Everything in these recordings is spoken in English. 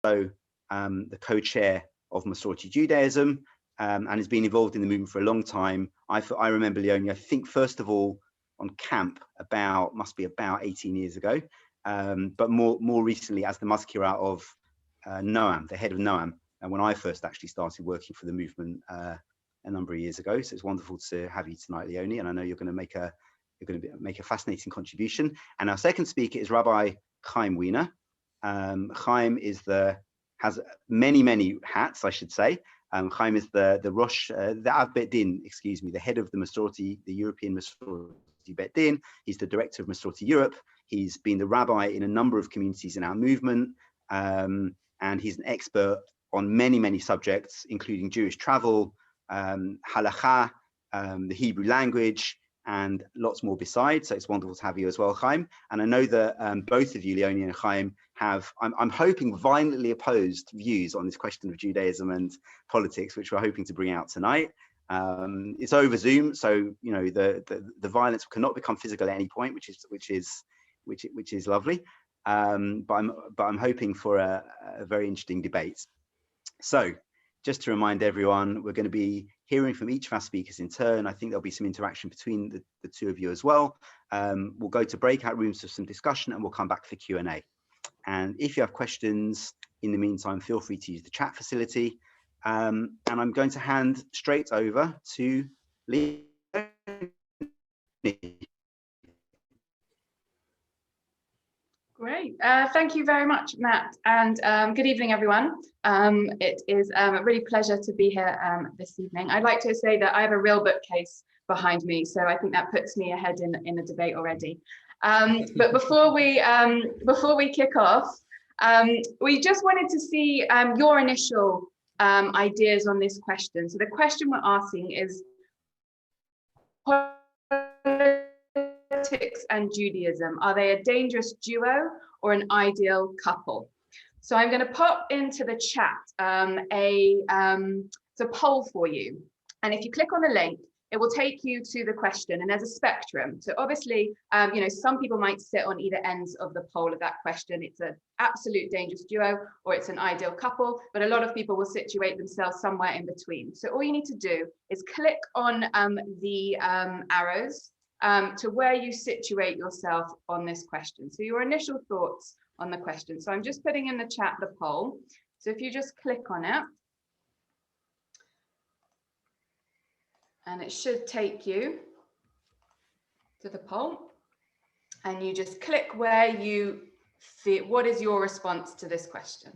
the co-chair of Masorti Judaism, and has been involved in the movement for a long time. I remember Leonie, I think first of all on camp must be about 18 years ago, but more recently as the Mazkira of Noam, the head of Noam, and when I first actually started working for the movement a number of years ago. So it's wonderful to have you tonight, Leonie, and I know you're going to make a fascinating contribution. And our second speaker is Rabbi Chaim Weiner. Chaim has many hats, I should say. Chaim is the Rosh, the Av Bet Din, excuse me, the head of the Masorti, the European Masorti Bet Din. He's the director of Masorti Europe. He's been the rabbi in a number of communities in our movement, and he's an expert on many subjects, including Jewish travel, halakha, the Hebrew language, and lots more besides. So it's wonderful to have you as well, Chaim. And I know that both of you, Leonie and Chaim, have, I'm hoping, violently opposed views on this question of Judaism and politics, which we're hoping to bring out tonight. It's over Zoom, so you know the violence cannot become physical at any point, which is lovely. But I'm hoping for a very interesting debate. So, just to remind everyone, we're going to be hearing from each of our speakers in turn. I think there'll be some interaction between the two of you as well. We'll go to breakout rooms for some discussion, and we'll come back for Q&A. And if you have questions in the meantime, feel free to use the chat facility. And I'm going to hand straight over to Leonie. Great. Thank you very much, Matt. And good evening, everyone. It is a really pleasure to be here this evening. I'd like to say that I have a real bookcase behind me, so I think that puts me ahead in the debate already. But before we kick off, we just wanted to see your initial ideas on this question. So the question we're asking is politics and Judaism, are they a dangerous duo or an ideal couple? So I'm going to pop into the chat it's a poll for you, and if you click on the link, it will take you to the question, and there's a spectrum. So obviously, you know, some people might sit on either ends of the poll of that question. It's an absolute dangerous duo or it's an ideal couple, but a lot of people will situate themselves somewhere in between. So all you need to do is click on the arrows to where you situate yourself on this question. So your initial thoughts on the question. So I'm just putting in the chat the poll. So if you just click on it, and it should take you to the poll, and you just click where you feel, what is your response to this question?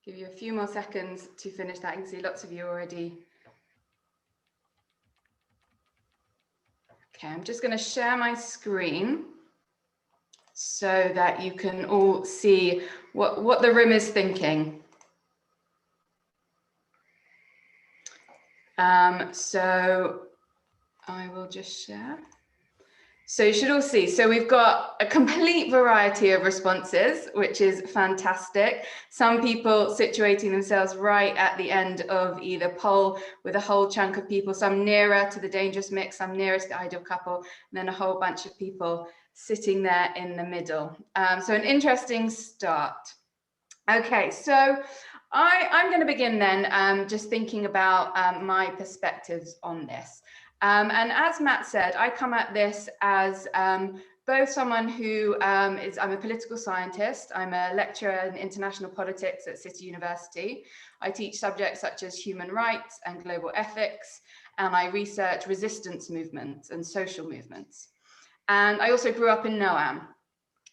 Give you a few more seconds to finish that. You can see lots of you already. Okay, I'm just going to share my screen so that you can all see what the room is thinking. So I will just share. So you should all see, so we've got a complete variety of responses, which is fantastic. Some people situating themselves right at the end of either poll with a whole chunk of people, some nearer to the dangerous mix, some nearest the ideal couple, and then a whole bunch of people sitting there in the middle. So an interesting start. Okay, so I'm going to begin then just thinking about my perspectives on this. And as Matt said, I come at this as both someone who I'm a political scientist. I'm a lecturer in international politics at City University. I teach subjects such as human rights and global ethics, and I research resistance movements and social movements. And I also grew up in Noam.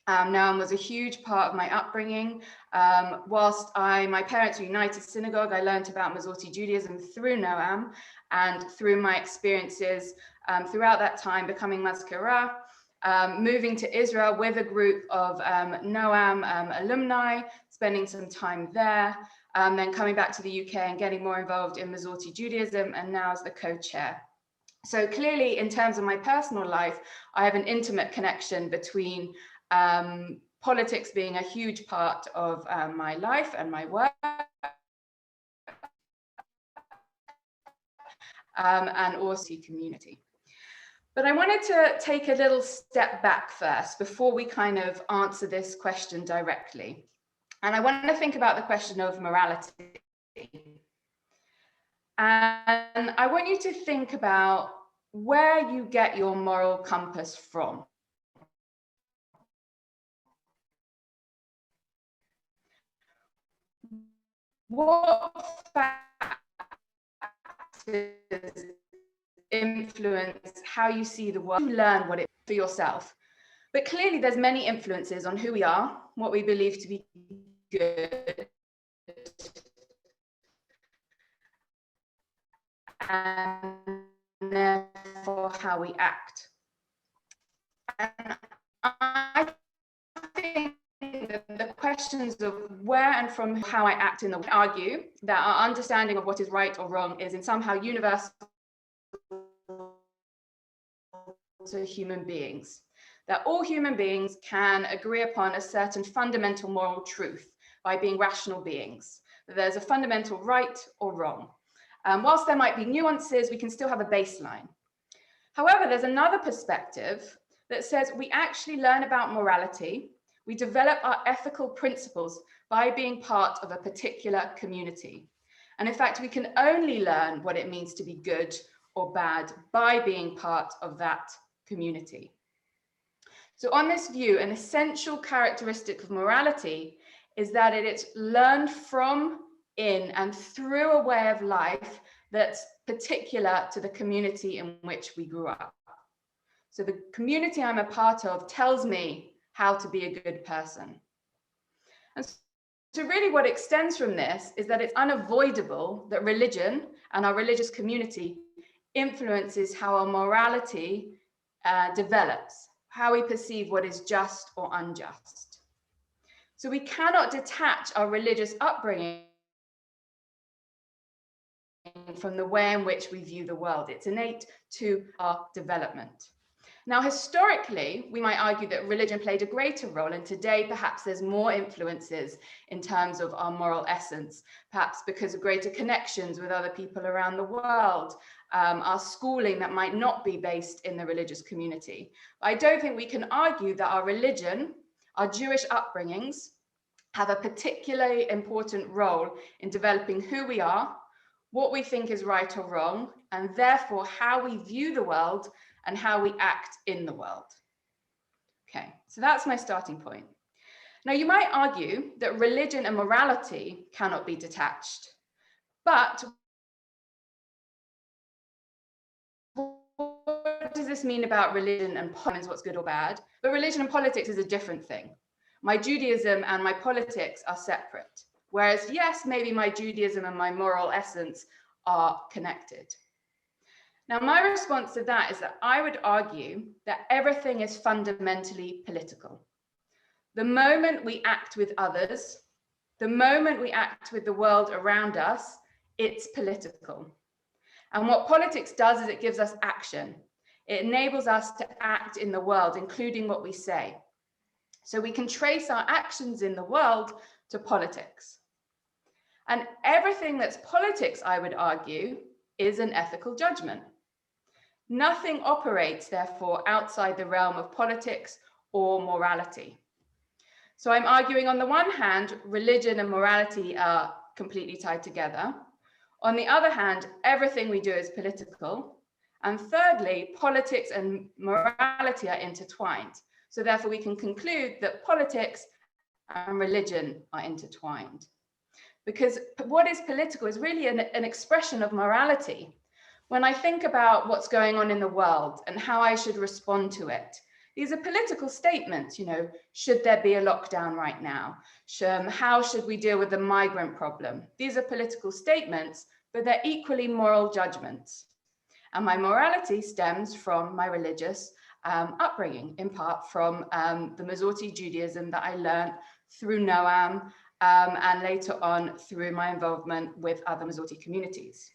Noam was a huge part of my upbringing. Whilst my parents were United Synagogue, I learned about Masorti Judaism through Noam and through my experiences throughout that time becoming Mazkira, moving to Israel with a group of Noam alumni, spending some time there, then coming back to the UK and getting more involved in Masorti Judaism, and now as the co-chair So clearly, in terms of my personal life, I have an intimate connection between politics being a huge part of my life and my work, and also community. But I wanted to take a little step back first before we kind of answer this question directly. And I want to think about the question of morality. And I want you to think about where you get your moral compass from. What factors influence how you see the world? You learn what it is for yourself. But clearly there's many influences on who we are, what we believe to be good, and therefore how we act. And I think that the questions of where and from how I act in the world argue that our understanding of what is right or wrong is in somehow universal to human beings. That all human beings can agree upon a certain fundamental moral truth by being rational beings. That there's a fundamental right or wrong. Whilst there might be nuances, we can still have a baseline. However, there's another perspective that says we actually learn about morality. We develop our ethical principles by being part of a particular community. And in fact, we can only learn what it means to be good or bad by being part of that community. So on this view, an essential characteristic of morality is that it's learned from, in, and through a way of life that's particular to the community in which we grew up. So the community I'm a part of tells me how to be a good person. And so really what extends from this is that it's unavoidable that religion and our religious community influences how our morality develops, how we perceive what is just or unjust. So we cannot detach our religious upbringing from the way in which we view the world. It's innate to our development. Now, historically, we might argue that religion played a greater role, and today perhaps there's more influences in terms of our moral essence, perhaps because of greater connections with other people around the world, our schooling that might not be based in the religious community. I don't think we can argue that our religion, our Jewish upbringings, have a particularly important role in developing who we are, what we think is right or wrong, and therefore how we view the world and how we act in the world. Okay, so that's my starting point. Now, you might argue that religion and morality cannot be detached, but what does this mean about religion and politics, what's good or bad? But religion and politics is a different thing. My Judaism and my politics are separate. Whereas, yes, maybe my Judaism and my moral essence are connected. Now, my response to that is that I would argue that everything is fundamentally political. The moment we act with others, the moment we act with the world around us, it's political. And what politics does is it gives us action. It enables us to act in the world, including what we say. So we can trace our actions in the world to politics. And everything that's politics, I would argue, is an ethical judgment. Nothing operates, therefore, outside the realm of politics or morality. So I'm arguing, on the one hand, religion and morality are completely tied together. On the other hand, everything we do is political. And thirdly, politics and morality are intertwined. So therefore, we can conclude that politics and religion are intertwined. Because what is political is really an expression of morality. When I think about what's going on in the world and how I should respond to it, these are political statements. Should there be a lockdown right now? How should we deal with the migrant problem? These are political statements, but they're equally moral judgments. And my morality stems from my religious upbringing, in part from the Masorti Judaism that I learned through Noam, and later on through my involvement with other Masorti communities.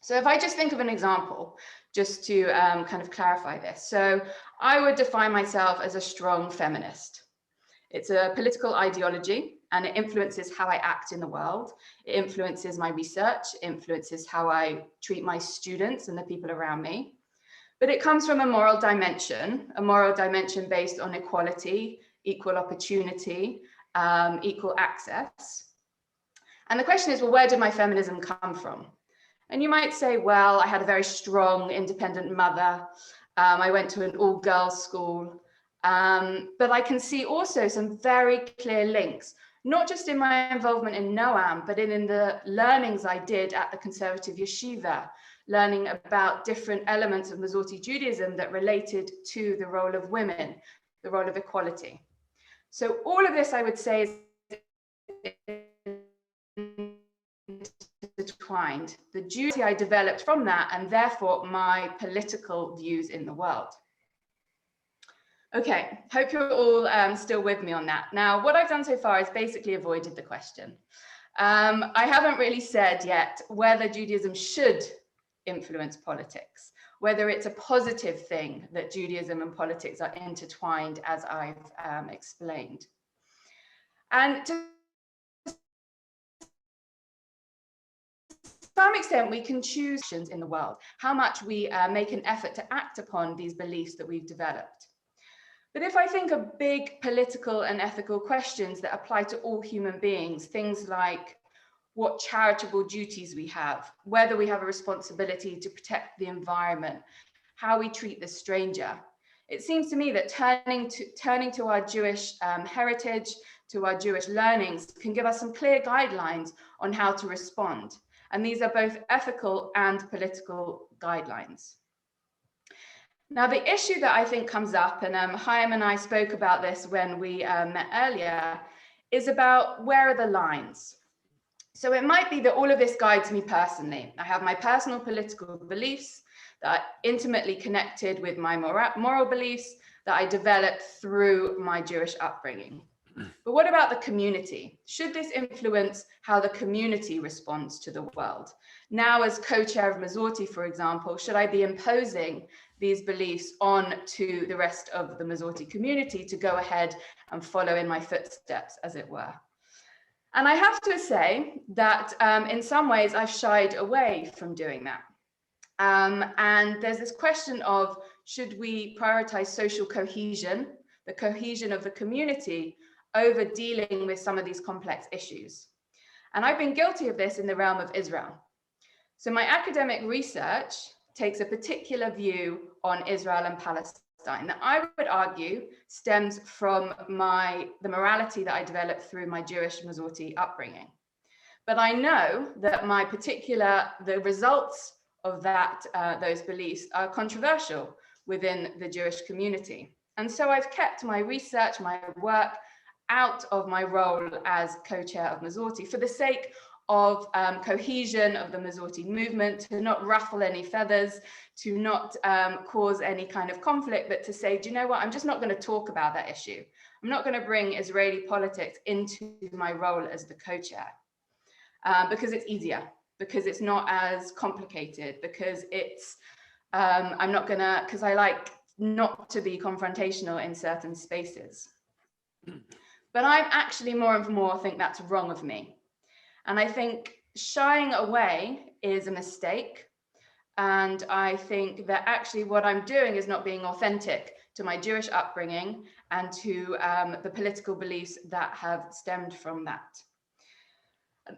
So if I just think of an example, just to kind of clarify this. So I would define myself as a strong feminist. It's a political ideology, and it influences how I act in the world. It influences my research, influences how I treat my students and the people around me. But it comes from a moral dimension based on equality, equal opportunity, equal access. And the question is, well, where did my feminism come from? And you might say, well, I had a very strong, independent mother. I went to an all-girls school. But I can see also some very clear links, not just in my involvement in Noam, but in the learnings I did at the conservative yeshiva, learning about different elements of Masorti Judaism that related to the role of women, the role of equality. So all of this, I would say, is intertwined. The duty I developed from that, and therefore my political views in the world. Okay, hope you're all still with me on that. Now, what I've done so far is basically avoided the question. I haven't really said yet whether Judaism should influence politics, whether it's a positive thing that Judaism and politics are intertwined, as I've explained. And to some extent, we can choose in the world, how much we make an effort to act upon these beliefs that we've developed. But if I think of big political and ethical questions that apply to all human beings, things like what charitable duties we have, whether we have a responsibility to protect the environment, how we treat the stranger, it seems to me that turning to our Jewish heritage, to our Jewish learnings, can give us some clear guidelines on how to respond. And these are both ethical and political guidelines. Now, the issue that I think comes up, and Chaim and I spoke about this when we met earlier, is about where are the lines? So it might be that all of this guides me personally. I have my personal political beliefs that are intimately connected with my moral beliefs that I developed through my Jewish upbringing. But what about the community? Should this influence how the community responds to the world? Now, as co-chair of Masorti, for example, should I be imposing these beliefs on to the rest of the Masorti community to go ahead and follow in my footsteps, as it were? And I have to say that in some ways I've shied away from doing that. And there's this question of, should we prioritize social cohesion, the cohesion of the community, over dealing with some of these complex issues? And I've been guilty of this in the realm of Israel. So my academic research takes a particular view on Israel and Palestine that I would argue stems from the morality that I developed through my Jewish Masorti upbringing. But I know that the results of those beliefs are controversial within the Jewish community. And so I've kept my research, my work, out of my role as co-chair of Masorti for the sake of cohesion of the Masorti movement, to not ruffle any feathers, to not cause any kind of conflict, but to say, do you know what, I'm just not going to talk about that issue. I'm not going to bring Israeli politics into my role as the co-chair because it's easier, because it's not as complicated, because it's, because I like not to be confrontational in certain spaces. But I'm actually more and more think that's wrong of me. And I think shying away is a mistake. And I think that actually what I'm doing is not being authentic to my Jewish upbringing and to the political beliefs that have stemmed from that.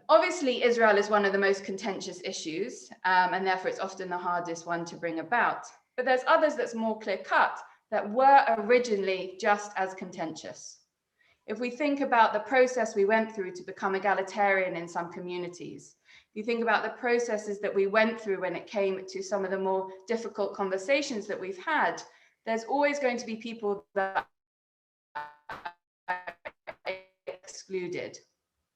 Obviously, Israel is one of the most contentious issues, and therefore it's often the hardest one to bring about. But there's others that's more clear-cut that were originally just as contentious. If we think about the process we went through to become egalitarian in some communities, if you think about the processes that we went through when it came to some of the more difficult conversations that we've had, there's always going to be people that are excluded.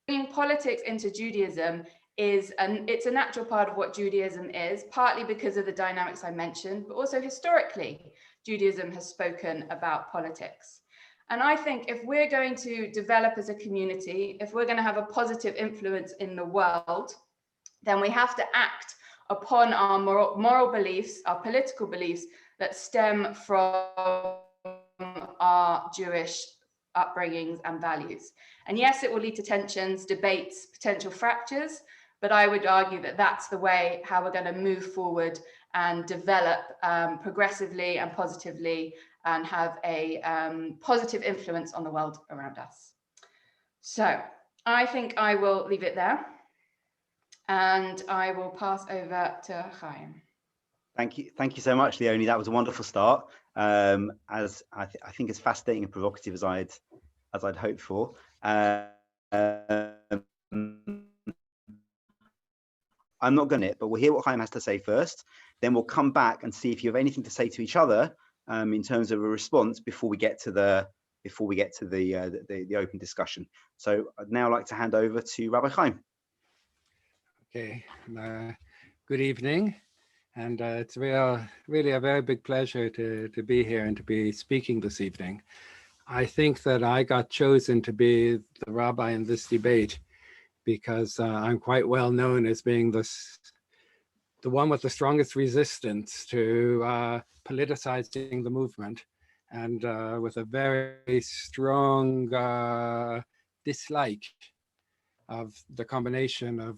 Bringing politics into Judaism it's a natural part of what Judaism is, partly because of the dynamics I mentioned, but also historically, Judaism has spoken about politics. And I think if we're going to develop as a community, if we're going to have a positive influence in the world, then we have to act upon our moral beliefs, our political beliefs that stem from our Jewish upbringings and values. And yes, it will lead to tensions, debates, potential fractures, but I would argue that that's the way how we're going to move forward and develop progressively and positively and have a positive influence on the world around us. So I think I will leave it there and I will pass over to Chaim. Thank you so much, Leonie. That was a wonderful start. As I think as fascinating and provocative as I'd hoped for. I'm not going to, but we'll hear what Chaim has to say first. Then we'll come back and see if you have anything to say to each other in terms of a response before we get to the open discussion. So I'd now like to hand over to Rabbi Chaim. Okay, good evening. And it's really a very big pleasure to be here and to be speaking this evening. I think that I got chosen to be the rabbi in this debate because I'm quite well known as being the one with the strongest resistance to politicizing the movement, and with a very strong dislike of the combination of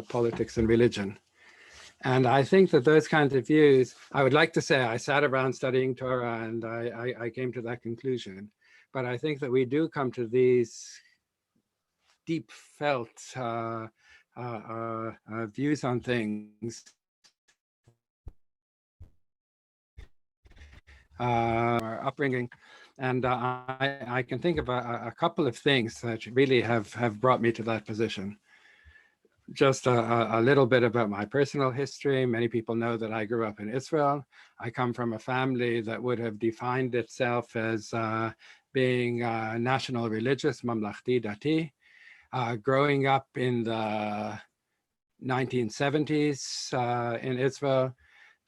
politics and religion. And I think that those kinds of views, I would like to say I sat around studying Torah and I came to that conclusion. But I think that we do come to these deep felt views on things our upbringing. And I can think of a couple of things that really have brought me to that position. Just a little bit about my personal history. Many people know that I grew up in Israel. I come from a family that would have defined itself as being national religious, mamlachti dati. Growing up in the 1970s in Israel,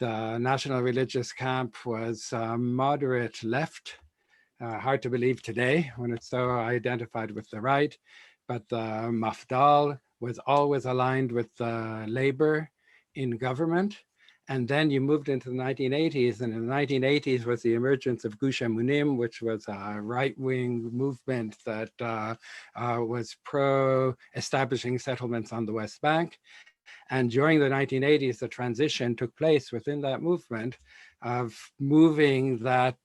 the national religious camp was moderate left. Hard to believe today when it's so identified with the right, but the Mafdal was always aligned with labor in government. And then you moved into the 1980s, and in the 1980s was the emergence of Gush Emunim, which was a right-wing movement that was pro-establishing settlements on the West Bank. And during the 1980s, the transition took place within that movement of moving that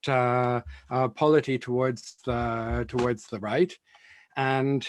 polity towards the right. And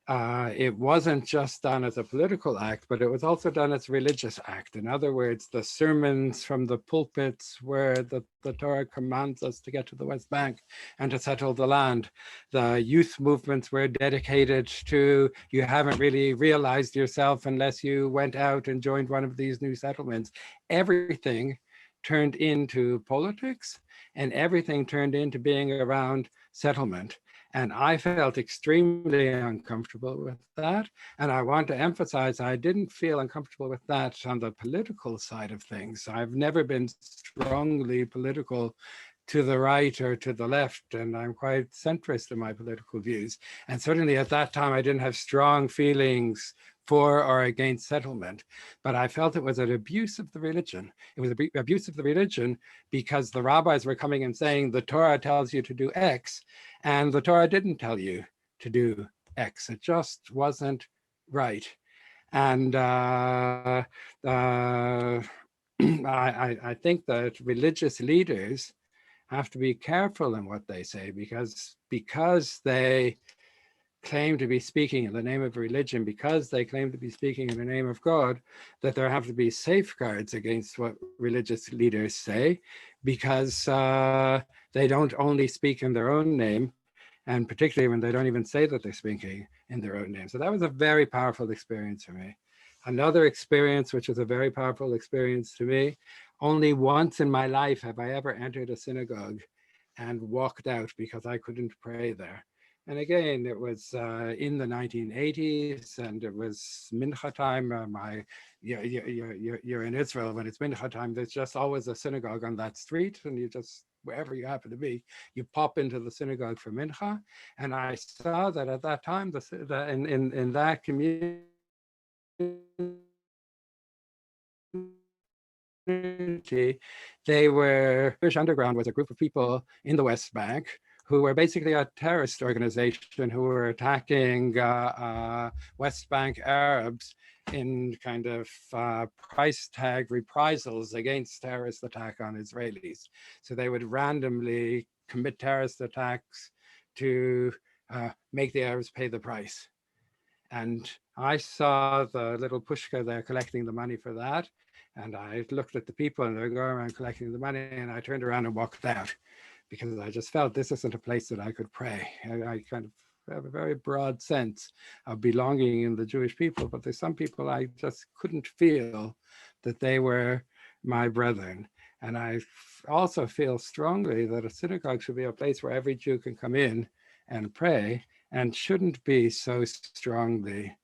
it wasn't just done as a political act, but it was also done as a religious act. In other words, the sermons from the pulpits where the Torah commands us to get to the West Bank and to settle the land. The youth movements were dedicated to, you haven't really realized yourself unless you went out and joined one of these new settlements. Everything turned into politics, and everything turned into being around settlement. And I felt extremely uncomfortable with that. And I want to emphasize, I didn't feel uncomfortable with that on the political side of things. I've never been strongly political to the right or to the left, and I'm quite centrist in my political views. And certainly at that time, I didn't have strong feelings for or against settlement, but I felt it was an abuse of the religion. It was an abuse of the religion because the rabbis were coming and saying the Torah tells you to do X, and the Torah didn't tell you to do X. It just wasn't right. And I think that religious leaders have to be careful in what they say because they claim to be speaking in the name of religion, because they claim to be speaking in the name of God, that there have to be safeguards against what religious leaders say, because they don't only speak in their own name, and particularly when they don't even say that they're speaking in their own name. So that was a very powerful experience for me. Another experience, which was a very powerful experience to me, only once in my life have I ever entered a synagogue and walked out because I couldn't pray there. And again, it was in the 1980s, and it was mincha time. You're in Israel when it's mincha time. There's just always a synagogue on that street, and you just, wherever you happen to be, you pop into the synagogue for mincha. And I saw that at that time, in that community, They were, Jewish Underground was a group of people in the West Bank who were basically a terrorist organization who were attacking West Bank Arabs in kind of price tag reprisals against terrorist attack on Israelis. So they would randomly commit terrorist attacks to make the Arabs pay the price. And I saw the little pushka there collecting the money for that. And I looked at the people and they were going around collecting the money, and I turned around and walked out because I just felt this isn't a place that I could pray. I kind of have a very broad sense of belonging in the Jewish people, but there's some people I just couldn't feel that they were my brethren. And I also feel strongly that a synagogue should be a place where every Jew can come in and pray, and shouldn't be so strongly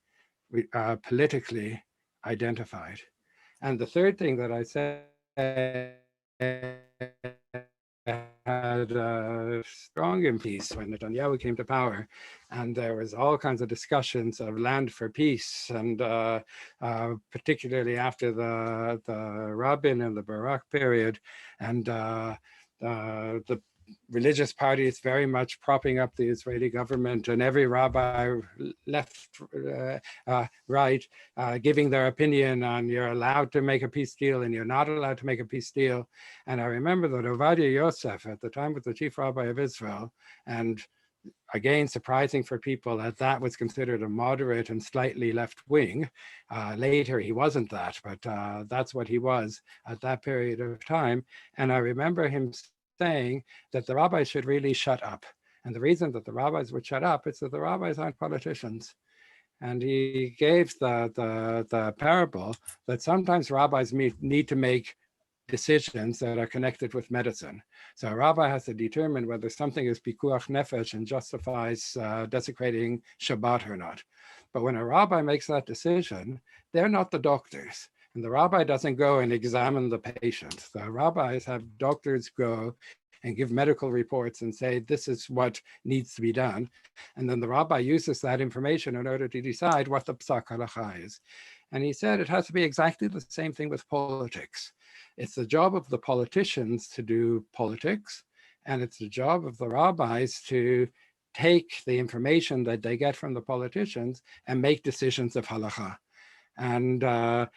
politically identified. And the third thing that I said had a strong peace when Netanyahu came to power, and there was all kinds of discussions of land for peace, and particularly after the Rabin and the Barak period, and the religious parties very much propping up the Israeli government, and every rabbi, left, right, giving their opinion on you're allowed to make a peace deal and you're not allowed to make a peace deal. And I remember that Ovadia Yosef, at the time was the chief rabbi of Israel, and again, surprising for people that was considered a moderate and slightly left wing. Later, he wasn't that, but that's what he was at that period of time. And I remember him saying that the rabbis should really shut up. And the reason that the rabbis would shut up is that the rabbis aren't politicians. And he gave the parable that sometimes rabbis need to make decisions that are connected with medicine. So a rabbi has to determine whether something is pikuach nefesh and justifies desecrating Shabbat or not. But when a rabbi makes that decision, they're not the doctors. And the rabbi doesn't go and examine the patient. The rabbis have doctors go and give medical reports and say, this is what needs to be done. And then the rabbi uses that information in order to decide what the psak halacha is. And he said it has to be exactly the same thing with politics. It's the job of the politicians to do politics, and it's the job of the rabbis to take the information that they get from the politicians and make decisions of halacha. And I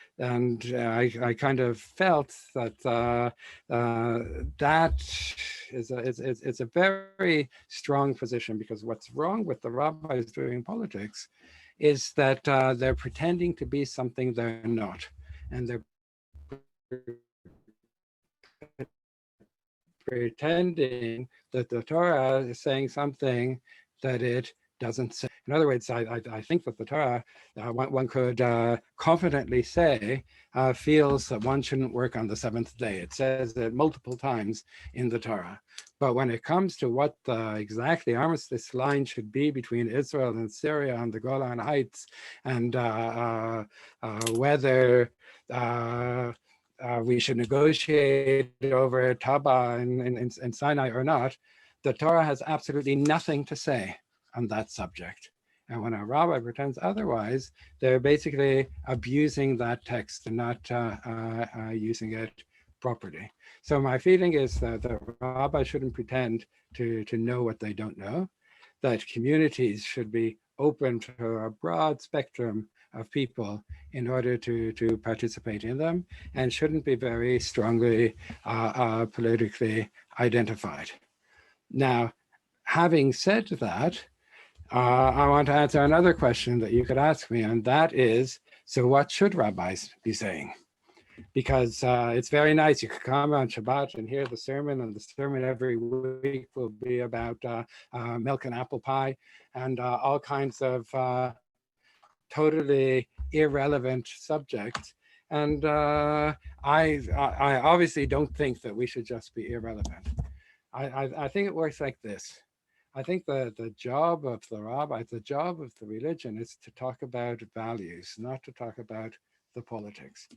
kind of felt that that is a very strong position, because what's wrong with the rabbis doing politics is that they're pretending to be something they're not, and they're pretending that the Torah is saying something that it doesn't say. In other words, I think that the Torah, one could confidently say, feels that one shouldn't work on the seventh day. It says it multiple times in the Torah. But when it comes to what exactly armistice line should be between Israel and Syria on the Golan Heights, and whether we should negotiate over Taba in Sinai or not, the Torah has absolutely nothing to say on that subject. And when a rabbi pretends otherwise, they're basically abusing that text and not using it properly. So my feeling is that the rabbi shouldn't pretend to know what they don't know, that communities should be open to a broad spectrum of people in order to participate in them, and shouldn't be very strongly politically identified. Now, having said that, I want to answer another question that you could ask me, and that is, so what should rabbis be saying? Because it's very nice. You could come on Shabbat and hear the sermon, and the sermon every week will be about milk and apple pie and all kinds of totally irrelevant subjects. And I obviously don't think that we should just be irrelevant. I think it works like this. I think the job of the rabbi, the job of the religion, is to talk about values, not to talk about the politics.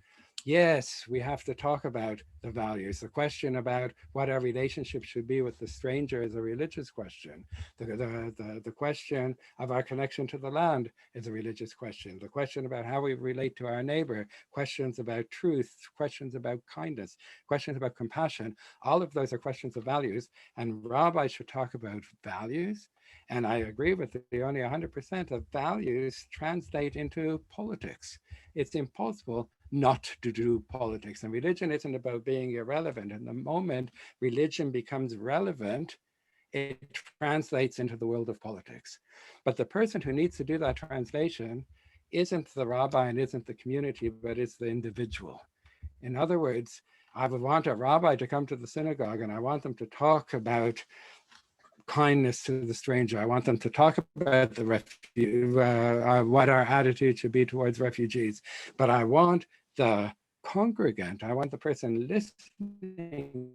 yes, we have to talk about the values. The question about what our relationship should be with the stranger is a religious question. The question of our connection to the land is a religious question. The question about how we relate to our neighbor, questions about truth, questions about kindness, questions about compassion, all of those are questions of values. And Rabbi should talk about values. And I agree with Leonie 100% that values translate into politics. It's impossible not to do politics. And religion isn't about being irrelevant. And the moment religion becomes relevant, it translates into the world of politics. But the person who needs to do that translation isn't the rabbi and isn't the community, but it's the individual. In other words, I would want a rabbi to come to the synagogue and I want them to talk about kindness to the stranger. I want them to talk about the what our attitude should be towards refugees. But I want the congregant, I want the person listening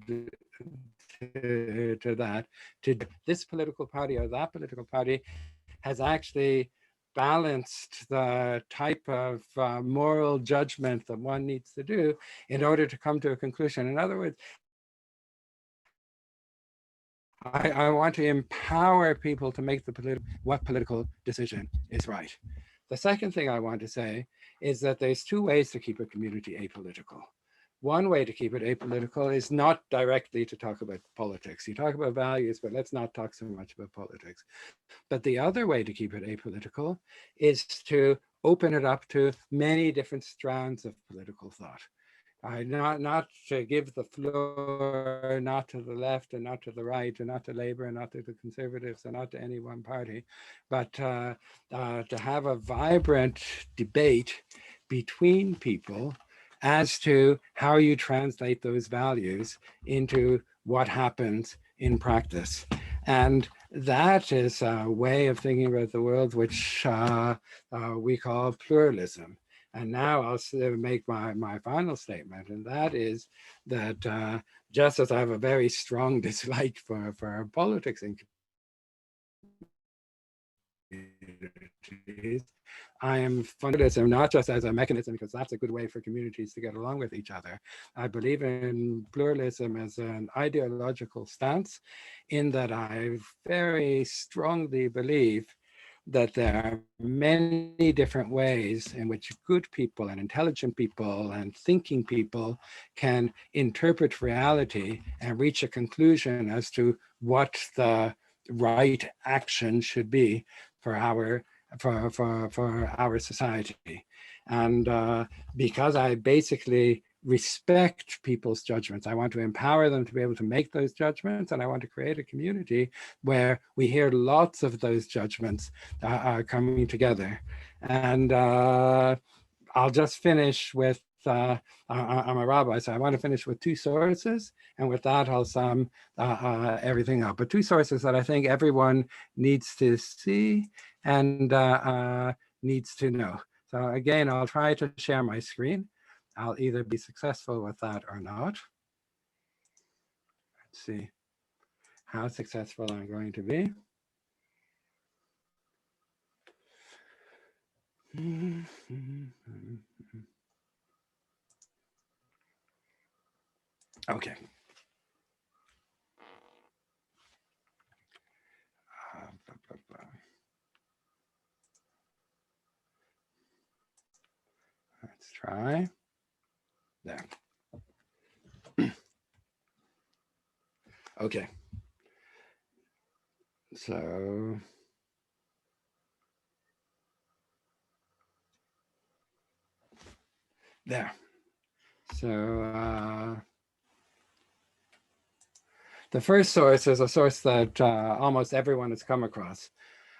to that, to this political party or that political party has actually balanced the type of moral judgment that one needs to do in order to come to a conclusion. In other words, I want to empower people to make what political decision is right. The second thing I want to say is that there's two ways to keep a community apolitical. One way to keep it apolitical is not directly to talk about politics. You talk about values, but let's not talk so much about politics. But the other way to keep it apolitical is to open it up to many different strands of political thought. Not to give the floor, not to the left and not to the right, and not to Labour and not to the Conservatives and not to any one party, but to have a vibrant debate between people as to how you translate those values into what happens in practice. And that is a way of thinking about the world which we call pluralism. And now I'll make my final statement, and that is that just as I have a very strong dislike for politics in communities, I am fundamentalism not just as a mechanism, because that's a good way for communities to get along with each other. I believe in pluralism as an ideological stance, in that I very strongly believe that there are many different ways in which good people and intelligent people and thinking people can interpret reality and reach a conclusion as to what the right action should be for our society. And because I basically respect people's judgments, I want to empower them to be able to make those judgments, and I want to create a community where we hear lots of those judgments coming together. And I'll just finish with, I'm a rabbi, so I want to finish with two sources, and with that I'll sum everything up. But two sources that I think everyone needs to see and needs to know. So again, I'll try to share my screen. I'll either be successful with that or not. Let's see how successful I'm going to be. Okay. Let's try. There. Okay. So there. So the first source is a source that almost everyone has come across.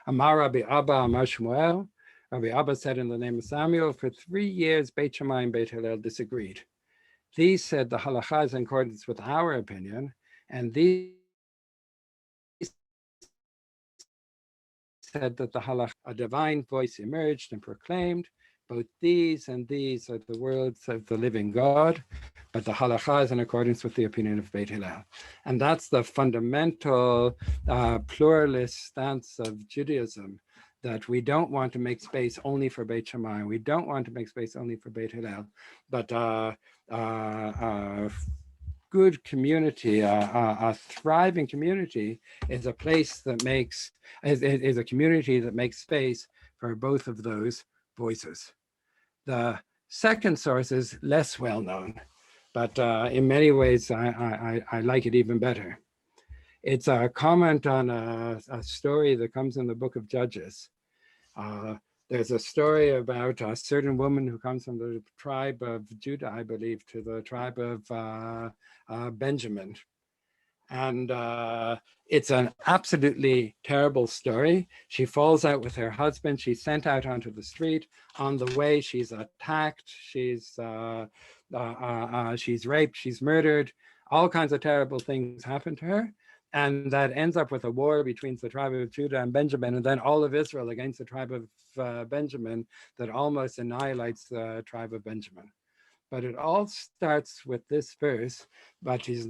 Amar Rabbi Abba, Amar Shmuel. Rabbi Abba said in the name of Samuel, for 3 years, Beit Shammai and Beit Hillel disagreed. These said the halakha is in accordance with our opinion, and these said that the halakha, a divine voice emerged and proclaimed, both these and these are the words of the living God, but the halakha is in accordance with the opinion of Beit Hillel. And that's the fundamental pluralist stance of Judaism, that we don't want to make space only for Beit Shammai. We don't want to make space only for Beit Hillel, but good community, a thriving community is a place that is a community that makes space for both of those voices. The second source is less well known, but in many ways I like it even better. It's a comment on a story that comes in the book of Judges. There's a story about a certain woman who comes from the tribe of Judah, I believe, to the tribe of Benjamin. And it's an absolutely terrible story. She falls out with her husband. She's sent out onto the street. On the way, she's attacked. She's raped. She's murdered. All kinds of terrible things happen to her. And that ends up with a war between the tribe of Judah and Benjamin, and then all of Israel against the tribe of Benjamin that almost annihilates the tribe of Benjamin. But it all starts with this verse, once his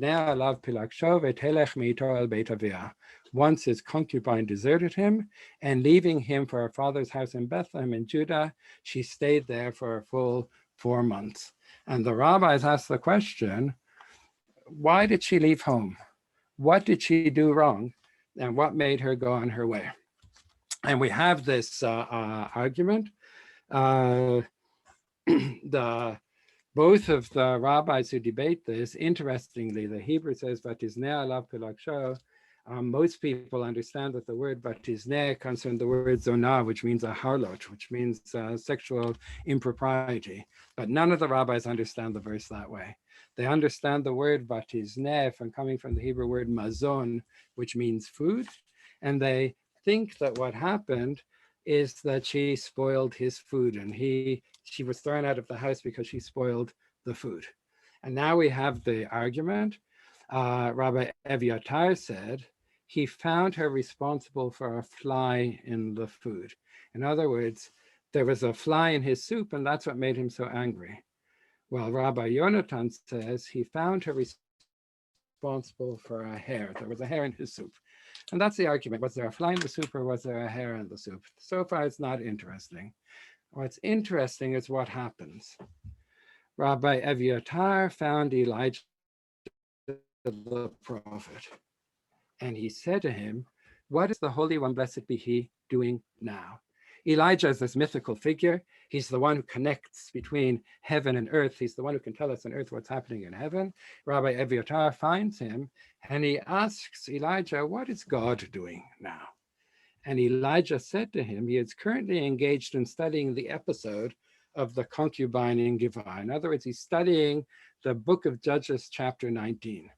concubine deserted him, and leaving him for her father's house in Bethlehem in Judah, she stayed there for a full 4 months. And the rabbis asked the question, why did she leave home? What did she do wrong? And what made her go on her way? And we have this argument. Both of the rabbis who debate this, interestingly, the Hebrew says, "Vatizneh alav pilaksho." Most people understand that the word vatizneh comes from the word zonah, which means a harlot, which means sexual impropriety. But none of the rabbis understand the verse that way. They understand the word vatizneh from coming from the Hebrew word mazon, which means food. And they think that what happened is that she spoiled his food, and she was thrown out of the house because she spoiled the food. And now we have the argument. Rabbi Evyatar said he found her responsible for a fly in the food. In other words, there was a fly in his soup, and that's what made him so angry. Well, Rabbi Yonatan says he found her responsible for a hair. There was a hair in his soup. And that's the argument. Was there a fly in the soup, or was there a hair in the soup? So far, it's not interesting. What's interesting is what happens. Rabbi Evyatar found Elijah the prophet, and he said to him, what is the Holy One, blessed be he, doing now? Elijah is this mythical figure. He's the one who connects between heaven and earth. He's the one who can tell us on earth what's happening in heaven. Rabbi Evyatar finds him, and he asks Elijah, what is God doing now? And Elijah said to him, he is currently engaged in studying the episode of the concubine in Gibeah. In other words, he's studying the book of Judges, chapter 19.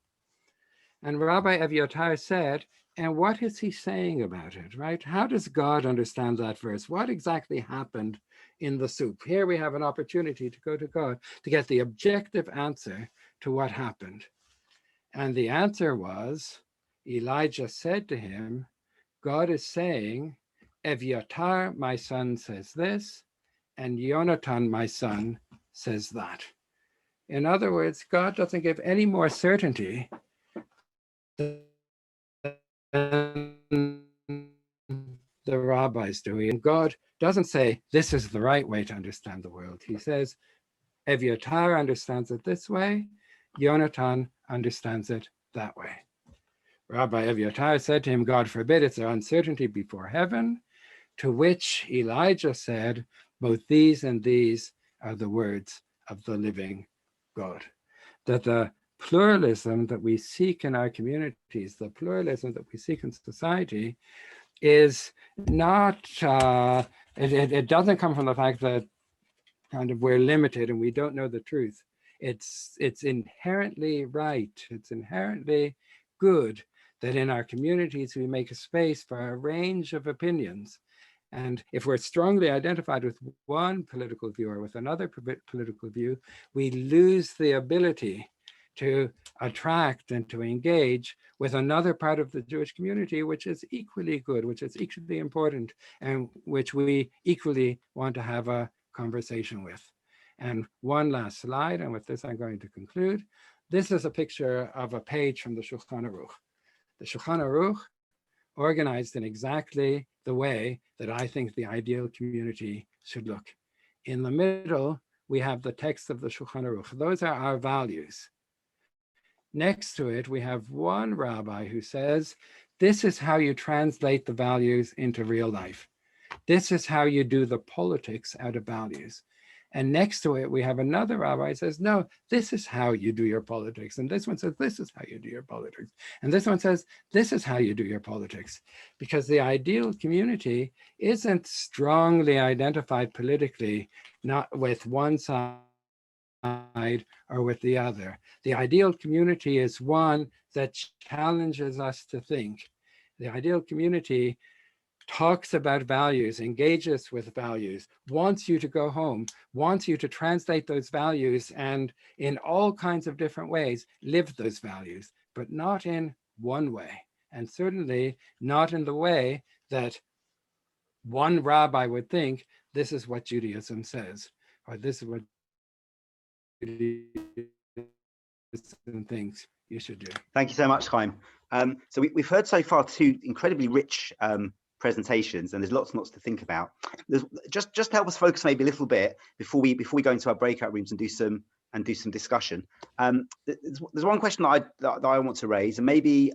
And Rabbi Evyatar said, and what is he saying about it, right? How does God understand that verse? What exactly happened in the soup? Here we have an opportunity to go to God to get the objective answer to what happened. And the answer was, Elijah said to him, God is saying, Evyatar, my son, says this, and Yonatan, my son, says that. In other words, God doesn't give any more certainty than the rabbis do. And God doesn't say, this is the right way to understand the world. He says, Evyatar understands it this way, Yonatan understands it that way. Rabbi Evyatar said to him, God forbid, it's an uncertainty before heaven, to which Elijah said, both these and these are the words of the living God. That the pluralism that we seek in our communities, the pluralism that we seek in society is not, it doesn't come from the fact that kind of we're limited and we don't know the truth. It's inherently right, it's inherently good that in our communities we make a space for a range of opinions. And if we're strongly identified with one political view or with another political view, we lose the ability to attract and to engage with another part of the Jewish community, which is equally good, which is equally important, and which we equally want to have a conversation with. And one last slide, and with this I'm going to conclude. This is a picture of a page from the Shulchan Aruch. The Shulchan Aruch organized in exactly the way that I think the ideal community should look. In the middle, we have the text of the Shulchan Aruch. Those are our values. Next to it, we have one rabbi who says, this is how you translate the values into real life. This is how you do the politics out of values. And next to it, we have another rabbi who says, no, this is how you do your politics. And this one says, this is how you do your politics. And this one says, this is how you do your politics. Because the ideal community isn't strongly identified politically, not with one side or with the other. The ideal community is one that challenges us to think. The ideal community talks about values, engages with values, wants you to go home, wants you to translate those values and in all kinds of different ways, live those values, but not in one way. And certainly not in the way that one rabbi would think, this is what Judaism says, or this is what Judaism thinks you should do. Thank you so much, Chaim. So we've heard so far two incredibly rich presentations, and there's lots and lots to think about. Just to help us focus maybe a little bit before we go into our breakout rooms and do some discussion. There's one question that I want to raise, and maybe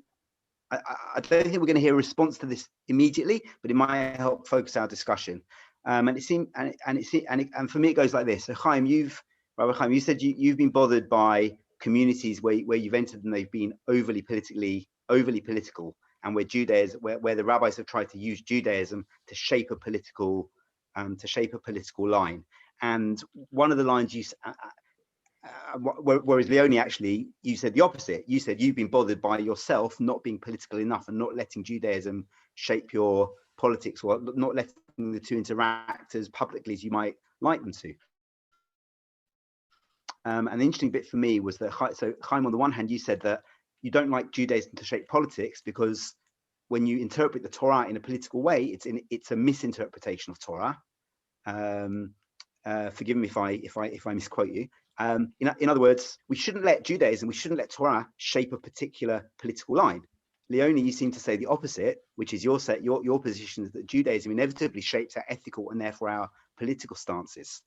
I don't think we're going to hear a response to this immediately, but it might help focus our discussion. And for me it goes like this. So Chaim, Rabbi Chaim, you said you've been bothered by communities where you've entered and they've been overly political, and where Judaism, where the rabbis have tried to use Judaism to shape a political line. And one of the lines whereas Leonie, actually, you said the opposite. You said you've been bothered by yourself not being political enough and not letting Judaism shape your politics, or not letting the two interact as publicly as you might like them to. And the interesting bit for me was that, so Chaim, on the one hand, you said that you don't like Judaism to shape politics because when you interpret the Torah in a political way, it's a misinterpretation of Torah. Forgive me if I misquote you. In other words, we shouldn't let Torah shape a particular political line. Leonie, you seem to say the opposite, which is your position is that Judaism inevitably shapes our ethical and therefore our political stances.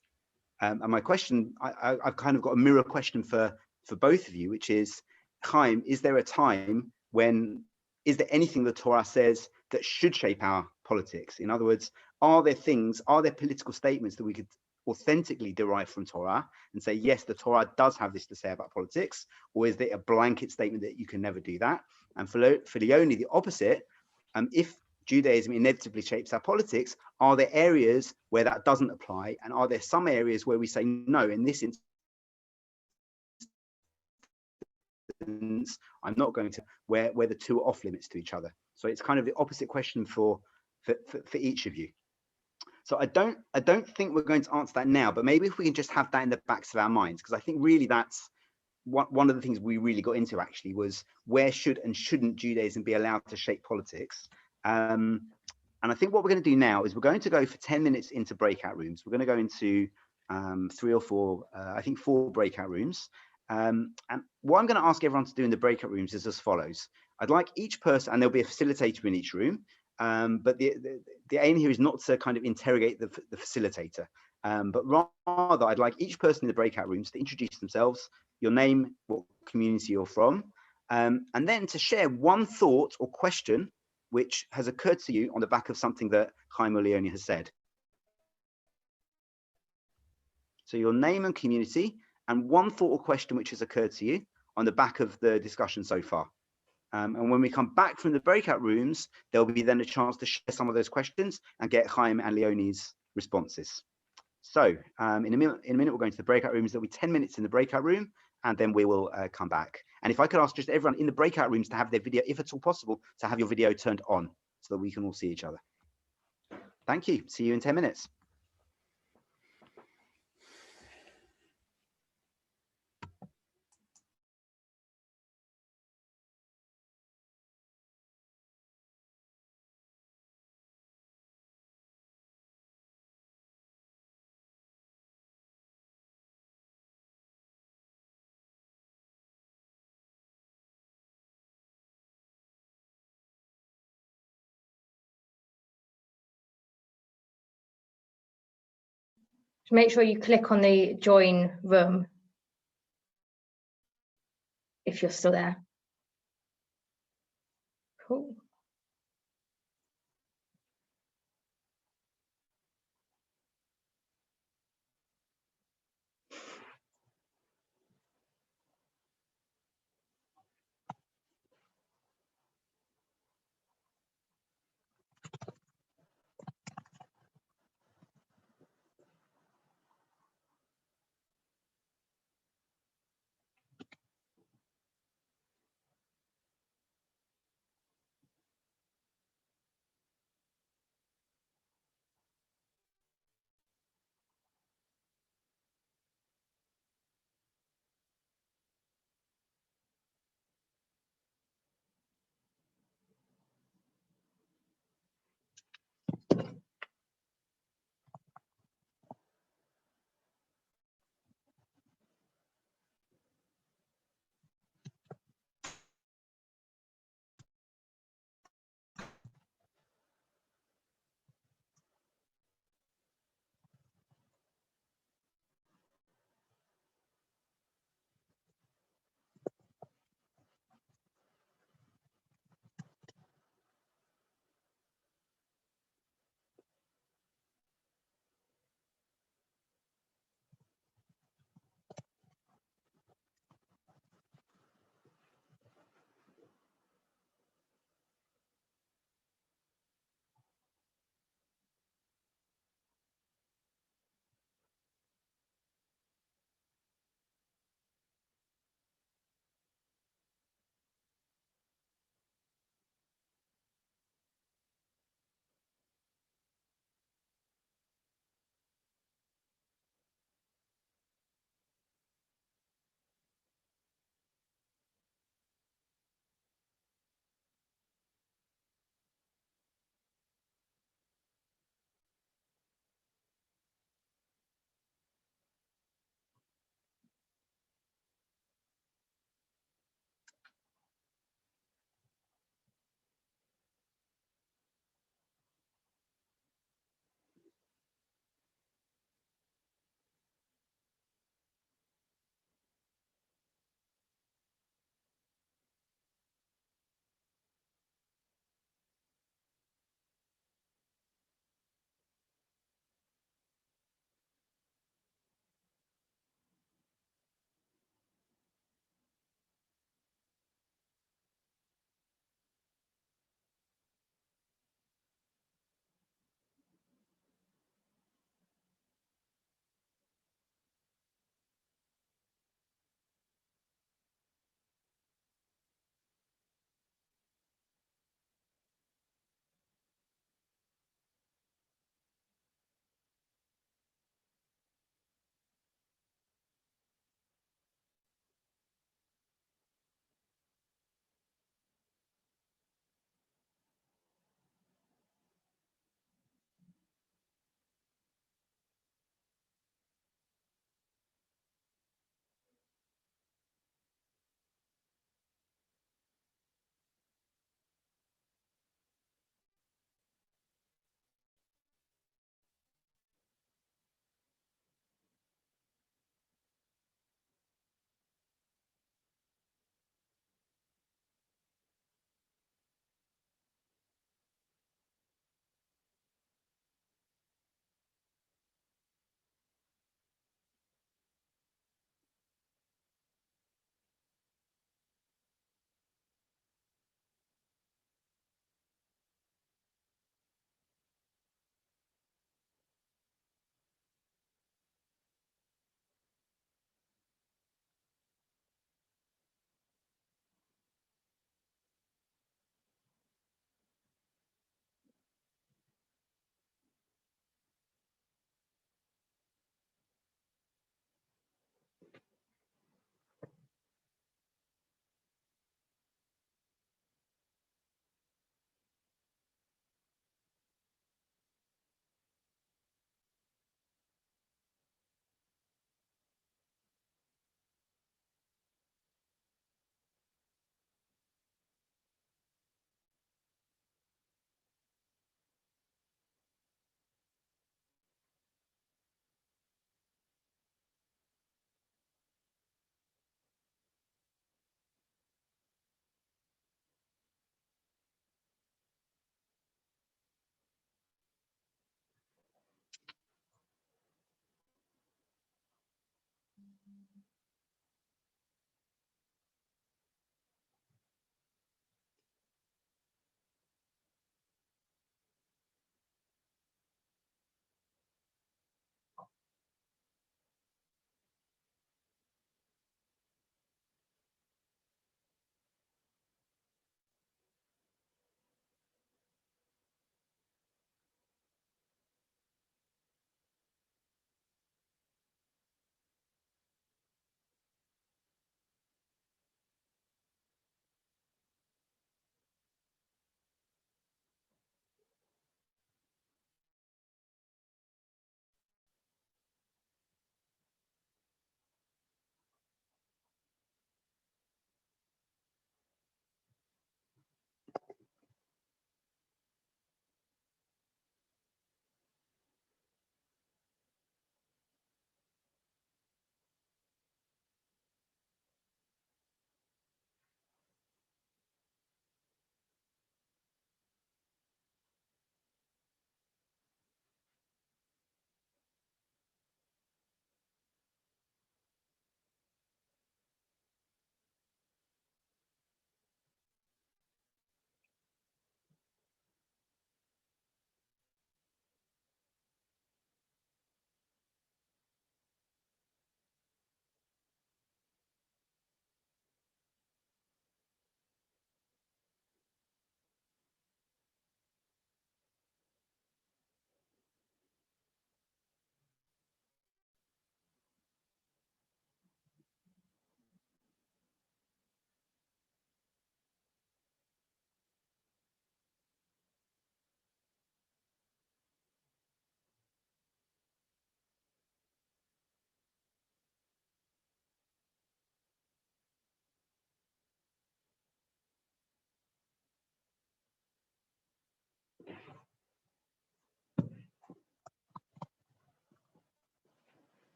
And my question, I've kind of got a mirror question for both of you, which is, Chaim, is there anything the Torah says that should shape our politics? In other words, are there political statements that we could authentically derive from Torah and say, yes, the Torah does have this to say about politics, or is there a blanket statement that you can never do that? And for Leonie, the opposite, if Judaism inevitably shapes our politics, are there areas where that doesn't apply? And are there some areas where we say, no, in this instance, I'm not going to, where the two are off limits to each other? So it's kind of the opposite question for each of you. So I don't think we're going to answer that now, but maybe if we can just have that in the backs of our minds, because I think really that's one of the things we really got into actually was where should and shouldn't Judaism be allowed to shape politics? And I think what we're going to do now is we're going to go for 10 minutes into breakout rooms. We're going to go into 3 or 4, I think 4 breakout rooms. And what I'm going to ask everyone to do in the breakout rooms is as follows. I'd like each person, and there'll be a facilitator in each room, but the aim here is not to kind of interrogate the facilitator, but rather I'd like each person in the breakout rooms to introduce themselves, your name, what community you're from, and then to share one thought or question which has occurred to you on the back of something that Chaim or Leonie has said. So your name and community, and one thought or question which has occurred to you on the back of the discussion so far. And when we come back from the breakout rooms, there'll be then a chance to share some of those questions and get Chaim and Leonie's responses. So in a minute, we're going to the breakout rooms. There'll be 10 minutes in the breakout room, and then we will come back. And if I could ask just everyone in the breakout rooms to have their video, if at all possible, to have your video turned on so that we can all see each other. Thank you. See you in 10 minutes. make sure you click on the join room if you're still there. Cool.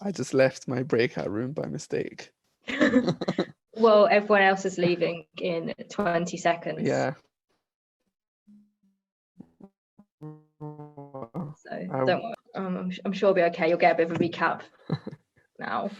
I just left my breakout room by mistake. Well, everyone else is leaving in 20 seconds. Yeah. So don't worry. I'm sure it'll be okay. You'll get a bit of a recap now.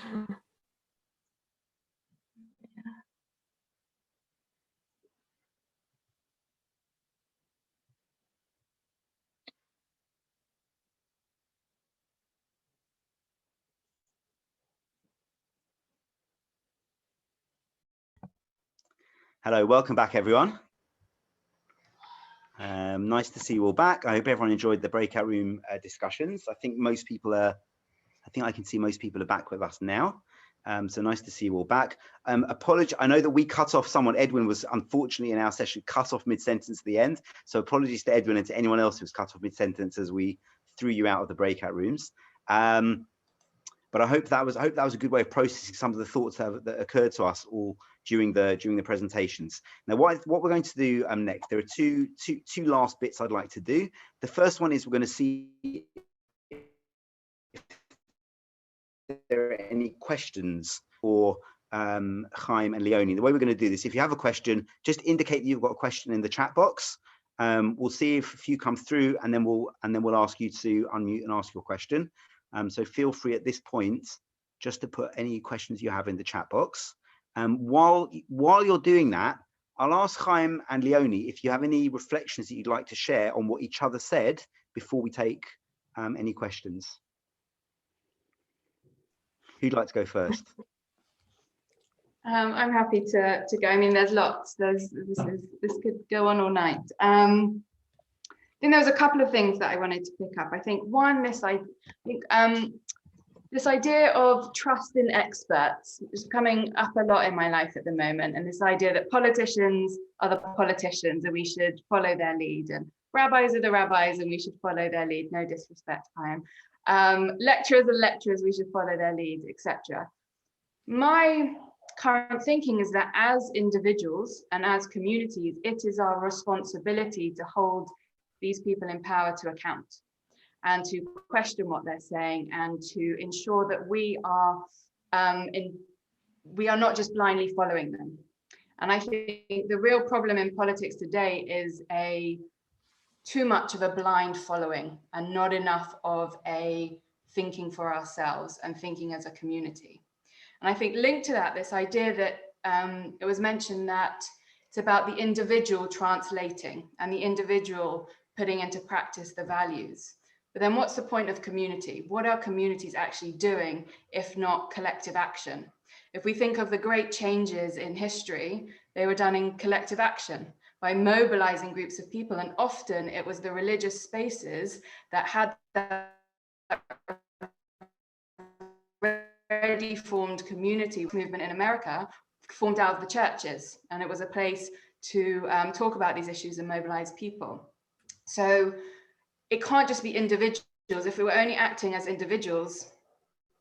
Hello, welcome back, everyone. Nice to see you all back. I hope everyone enjoyed the breakout room discussions. I think most people are, I think I can see most people are back with us now. So nice to see you all back. Apology, I know that we cut off someone. Edwin was unfortunately in our session cut off mid-sentence at the end. So apologies to Edwin and to anyone else who was cut off mid-sentence as we threw you out of the breakout rooms. But I hope that was a good way of processing some of the thoughts that occurred to us all during the presentations. Now, what we're going to do next, there are two last bits I'd like to do. The first one is we're going to see there are any questions for Chaim and Leonie. The way we're going to do this, if you have a question, just indicate that you've got a question in the chat box. We'll see if a few come through, and then we'll ask you to unmute and ask your question. So feel free at this point just to put any questions you have in the chat box. While you're doing that, I'll ask Chaim and Leonie if you have any reflections that you'd like to share on what each other said before we take any questions. Who'd like to go first? I'm happy to go. I mean, there's lots. This could go on all night. I think there was a couple of things that I wanted to pick up. I think one, this idea of trust in experts is coming up a lot in my life at the moment, and this idea that politicians are the politicians and we should follow their lead, and rabbis are the rabbis and we should follow their lead. No disrespect, Chaim. Lecturers are lecturers, we should follow their lead, etc. My current thinking is that as individuals and as communities, it is our responsibility to hold these people in power to account and to question what they're saying, and to ensure that we are not just blindly following them. And I think the real problem in politics today is too much of a blind following and not enough of a thinking for ourselves and thinking as a community. And I think linked to that, this idea that it was mentioned that it's about the individual translating and the individual putting into practice the values. But then what's the point of community? What are communities actually doing if not collective action? If we think of the great changes in history, they were done in collective action by mobilizing groups of people. And often it was the religious spaces that had that already formed community movement in America formed out of the churches. And it was a place to talk about these issues and mobilize people. So it can't just be individuals. If we were only acting as individuals,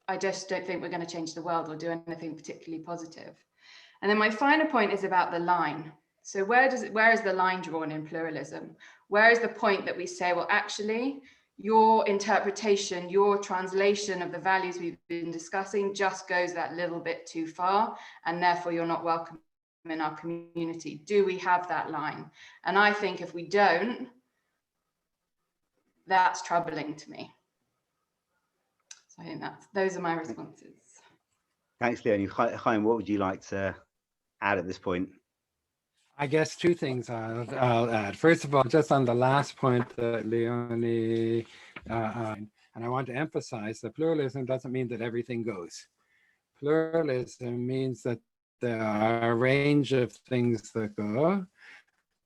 I just don't think we're going to change the world or do anything particularly positive. And then my final point is about the line. So where is the line drawn in pluralism? Where is the point that we say, well, actually, your interpretation, your translation of the values we've been discussing just goes that little bit too far, and therefore you're not welcome in our community? Do we have that line? And I think if we don't, that's troubling to me. So I think those are my responses. Thanks, Leonie. Chaim, what would you like to add at this point? I guess two things I'll add. First of all, just on the last point that Leonie, and I want to emphasize that pluralism doesn't mean that everything goes. Pluralism means that there are a range of things that go,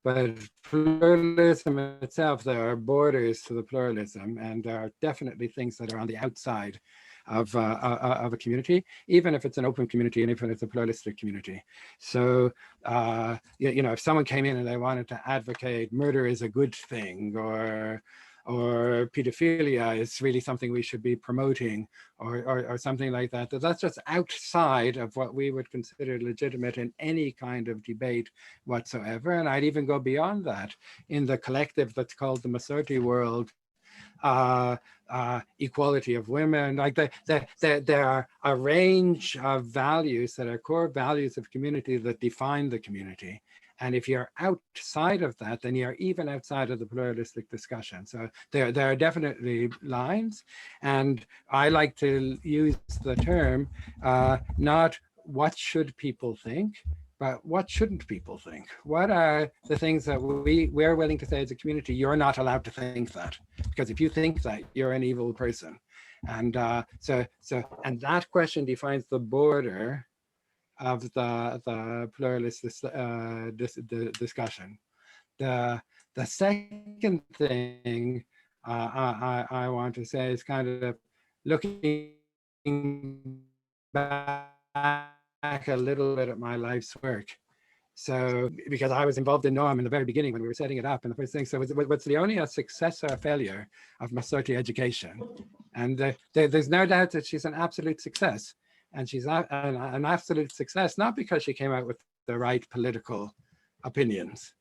but pluralism itself, there are borders to the pluralism, and there are definitely things that are on the outside of a community, even if it's an open community and even if it's a pluralistic community. So, if someone came in and they wanted to advocate murder is a good thing, or pedophilia is really something we should be promoting, or something like that, that's just outside of what we would consider legitimate in any kind of debate whatsoever. And I'd even go beyond that. In the collective that's called the Masorti world, equality of women, like there are a range of values that are core values of community that define the community. And if you're outside of that, then you're even outside of the pluralistic discussion. So there are definitely lines. And I like to use the term, not what should people think, but what shouldn't people think? What are the things that we're willing to say as a community, you're not allowed to think that, because if you think that, you're an evil person. And and that question defines the border of the pluralist discussion. The second thing I want to say is kind of looking back a little bit at my life's work. So, because I was involved in Noam in the very beginning when we were setting it up, and the first thing, so was Leonie a success or a failure of Masorti education? And there's no doubt that she's an absolute success. And she's an absolute success, not because she came out with the right political opinions,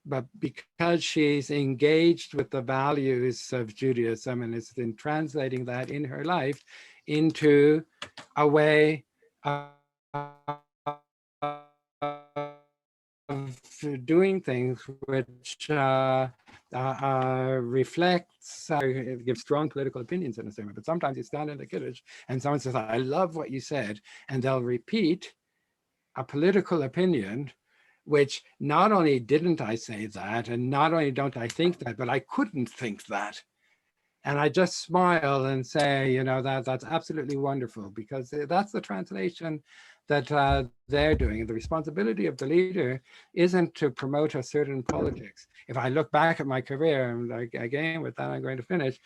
but because she's engaged with the values of Judaism and has been translating that in her life into a way of doing things which reflects, gives strong political opinions in a statement. But sometimes you stand in the Kiddush and someone says, I love what you said, and they'll repeat a political opinion, which not only didn't I say that, and not only don't I think that, but I couldn't think that. And I just smile and say, you know, that's absolutely wonderful, because that's the translation that they're doing. And the responsibility of the leader isn't to promote a certain politics. If I look back at my career, and again, with that I'm going to finish,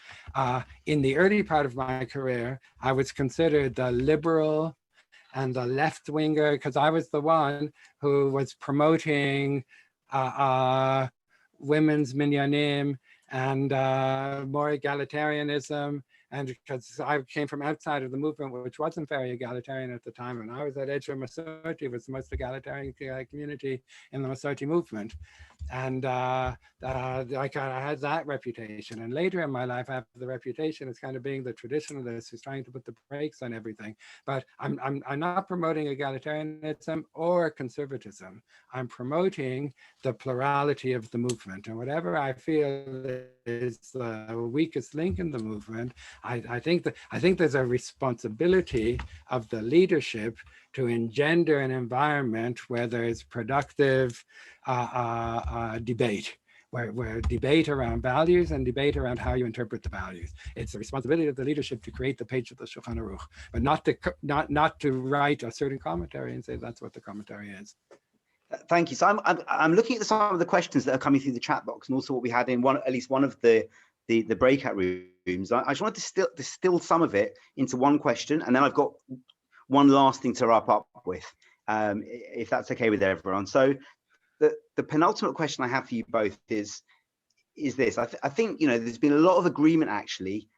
in the early part of my career, I was considered the liberal and the left winger, because I was the one who was promoting women's minyanim and more egalitarianism. And because I came from outside of the movement, which wasn't very egalitarian at the time, and I was at Edge Masorti, was the most egalitarian community in the Masorti movement. And I had that reputation. And later in my life, I have the reputation as kind of being the traditionalist who's trying to put the brakes on everything. But I'm not promoting egalitarianism or conservatism. I'm promoting the plurality of the movement. And whatever I feel is the weakest link in the movement, I think there's a responsibility of the leadership to engender an environment where there's productive debate, where debate around values and debate around how you interpret the values. It's the responsibility of the leadership to create the page of the Shulchan Aruch, but not to write a certain commentary and say that's what the commentary is. Thank you. So I'm looking at some of the questions that are coming through the chat box, and also what we had in at least one of the breakout rooms. I just wanted to distill some of it into one question, and then I've got one last thing to wrap up with, if that's okay with everyone. So the penultimate question I have for you both is this. I think, you know, there's been a lot of agreement actually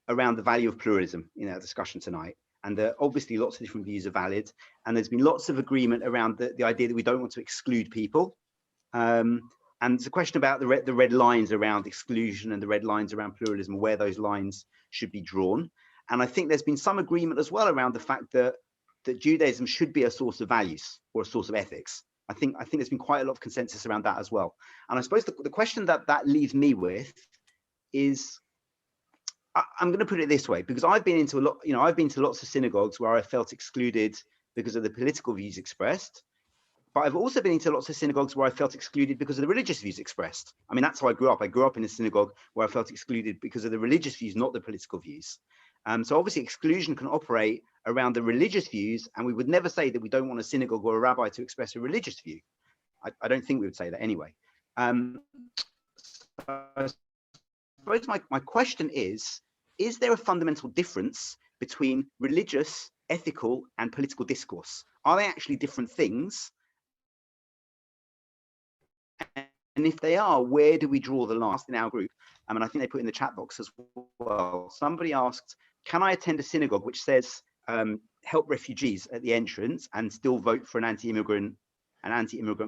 around the value of pluralism in our discussion tonight. And obviously lots of different views are valid. And there's been lots of agreement around the idea that we don't want to exclude people. And it's a question about the red lines around exclusion and the red lines around pluralism, where those lines should be drawn. And I think there's been some agreement as well around the fact that Judaism should be a source of values or a source of ethics. I think there's been quite a lot of consensus around that as well. And I suppose the question that leaves me with is, I'm going to put it this way, because I've been into I've been to lots of synagogues where I felt excluded because of the political views expressed, but I've also been into lots of synagogues where I felt excluded because of the religious views expressed. I mean, that's how I grew up. I grew up in a synagogue where I felt excluded because of the religious views, not the political views. So obviously exclusion can operate around the religious views, and we would never say that we don't want a synagogue or a rabbi to express a religious view. I don't think we would say that anyway. So I suppose my question is there a fundamental difference between religious, ethical, and political discourse? Are they actually different things? And if they are, where do we draw the line in our group? I mean, I think they put in the chat box as well. Somebody asked, can I attend a synagogue which says help refugees at the entrance and still vote for an anti-immigrant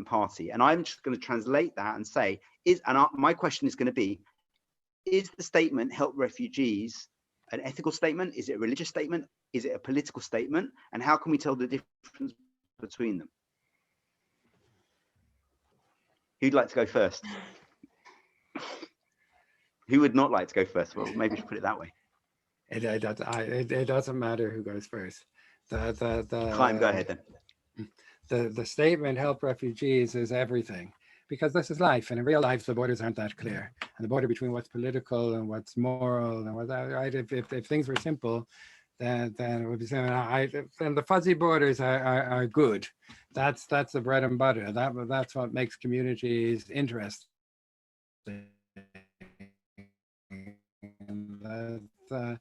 party? And I'm just going to translate that and say, my question is going to be, is the statement help refugees an ethical statement? Is it a religious statement? Is it a political statement? And how can we tell the difference between them? Who'd like to go first? Who would not like to go first? Well, maybe we should put it that way. It doesn't matter who goes first. Chaim, go ahead then. The statement help refugees is everything, because this is life, and in real life the borders aren't that clear, and the border between what's political and what's moral and what's right. If things were simple, then it would be simple. And the fuzzy borders are good. That's the bread and butter. That's what makes communities interesting. And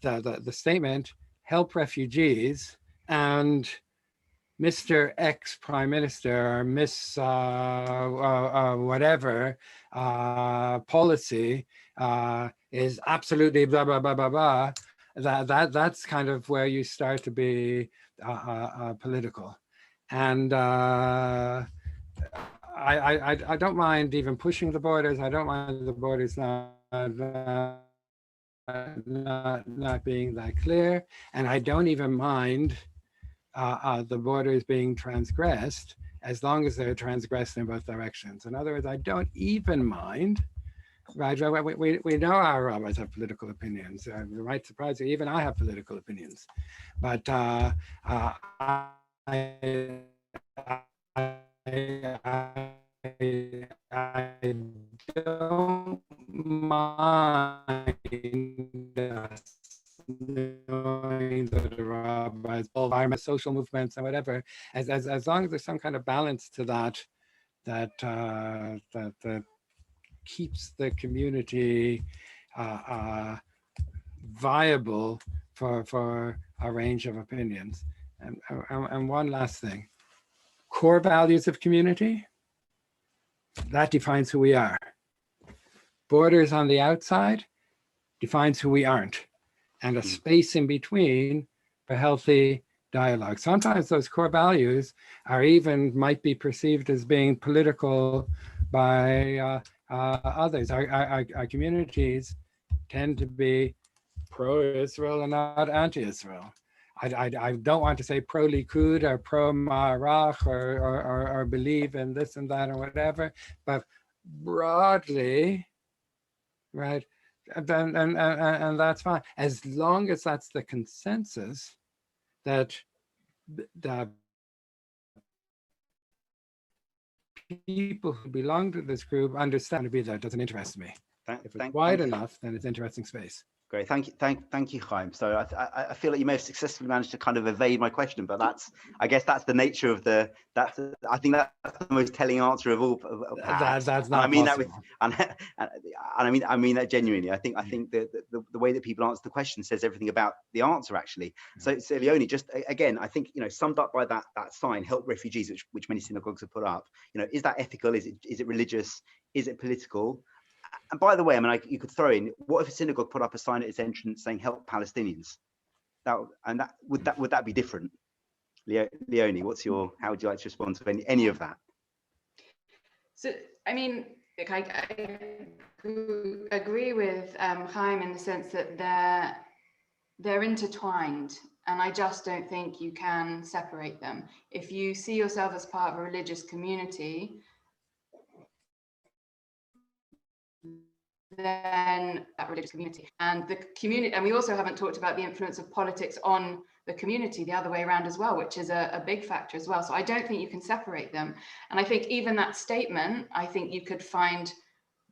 the statement help refugees and Mr. X Prime Minister or Miss whatever policy is absolutely blah blah blah blah blah. That's kind of where you start to be political, and I don't mind even pushing the borders. I don't mind the borders not not being that clear, and I don't even mind the borders being transgressed as long as they're transgressed in both directions. In other words, I don't even mind. Right, we know our rabbis have political opinions. It might surprise you, even I have political opinions. But I don't mind knowing that the rabbis, environment, social movements, and whatever, as long as there's some kind of balance to that keeps the community viable for a range of opinions. And one last thing, core values of community, that defines who we are. Borders on the outside defines who we aren't, and a space in between for healthy dialogue. Sometimes those core values are even might be perceived as being political by others. Our communities tend to be pro-Israel and not anti-Israel. I don't want to say pro-Likud or pro-Marach or believe in this and that or whatever, but broadly, right? And that's fine, as long as that's the consensus that the people who belong to this group understand to be there. It doesn't interest me. If it's wide enough, then it's interesting space. Great, thank you, Chaim. So I feel like you may have successfully managed to kind of evade my question, but I guess that's the nature of I think that's the most telling answer of all. That's not I mean possible. that and I mean that genuinely. I think that the way that people answer the question says everything about the answer actually. So Leonie, just again, I think summed up by that sign, help refugees, which many synagogues have put up. Is that ethical? Is it religious? Is it political? And by the way, I mean, you could throw in, what if a synagogue put up a sign at its entrance saying "Help Palestinians"? Would that be different? Leonie, how would you like to respond to any of that? So, I mean, I agree with Chaim in the sense that they're intertwined, and I just don't think you can separate them. If you see yourself as part of a religious community, then that religious community and the community, and we also haven't talked about the influence of politics on the community the other way around as well, which is a big factor as well. So I don't think you can separate them. And I think even that statement, I think you could find